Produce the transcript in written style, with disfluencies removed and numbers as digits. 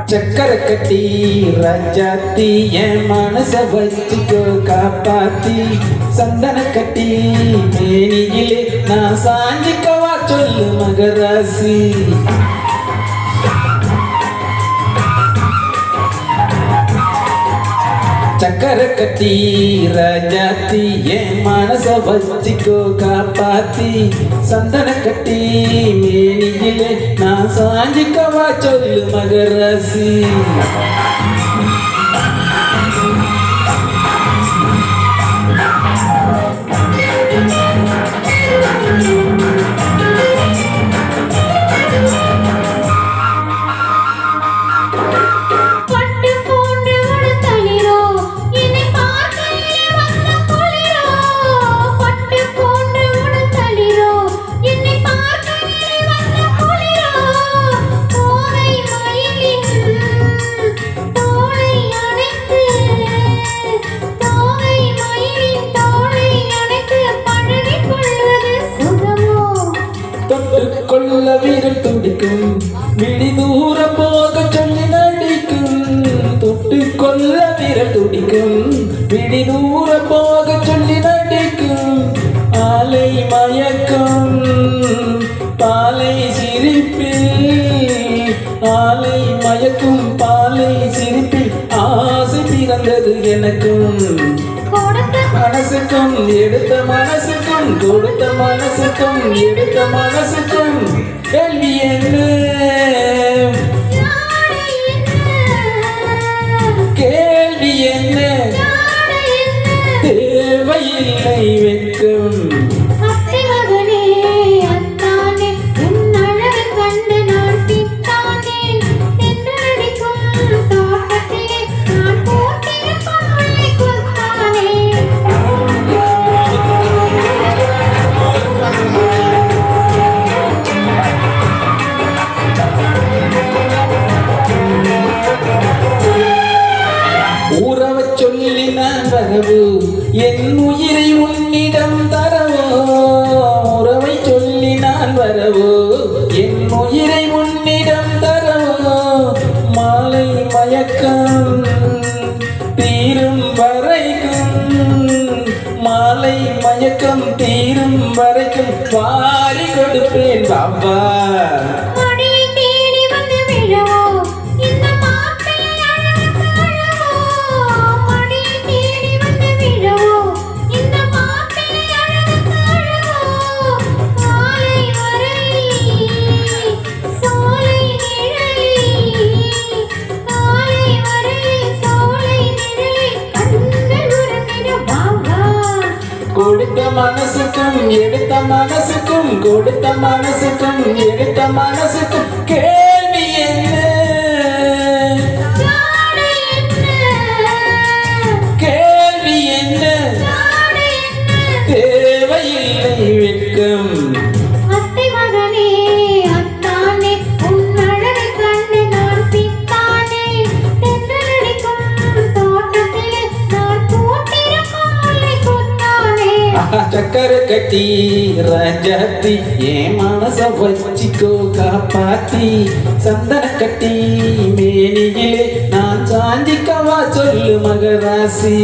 சக்கரை கட்டி ராஜாத்தி என் மனச வச்சுக்கோ காப்பாத்தி சந்தன கட்டி மேனியிலே நான் சாஞ்சிக்கவா சொல்லு மகராசி சக்கரை கட்டி ராஜாத்தி என் மனச வச்சுக்கோ காப்பாத்தி சந்தன கட்டி மேனியிலே நான் சாஞ்சிக்கவா சொல்லு மகராசி கொள்ள வீரல் துடிக்கும் விழி தூர போக சொல்லி நடிக்கும் தொட்டு கொள்ள வீரல் துடிக்கும் விழி தூர போக சொல்லி நடிக்கும் ஆலை மயக்கம் பாலை சிரிப்பில் ஆலை மயக்கும் பாலை சிரிப்பில் ஆசை பிறந்தது எனக்கும் மனசுக்கும் எடுத்த மனசுக்கும் கொடுத்த மனசுக்கும் எடுத்த மனசுக்கும் கேள்வி என்ன கேள்வி என்ன தேவையில்லை வெட்கம் சொல்லி நான் வரவு என் உயிரை உன்னிடம் தரவோ உறவை சொல்லி நான் வரவோ என் உயிரை உன்னிடம் தரவோ மாலை மயக்கம் தீரும் வரைக்கும் மாலை மயக்கம் தீரும் வரைக்கும் வாரி கொடுப்பேன் பாபா கொடுத்த மனசுக்கும் எடுத்த மனசுக்கும் கொடுத்த மனசுக்கும் எடுத்த மனசுக்கும் கேள்வி என்ன கேள்வி என்ன தேவையில்லை வெட்கம் சக்கரை கட்டி ராஜாத்தி என் மனச வச்சிக்கோ காப்பாத்தி சந்தன கட்டி மேனியிலே நான் சாஞ்சிக்கவா சொல்லு மகராசி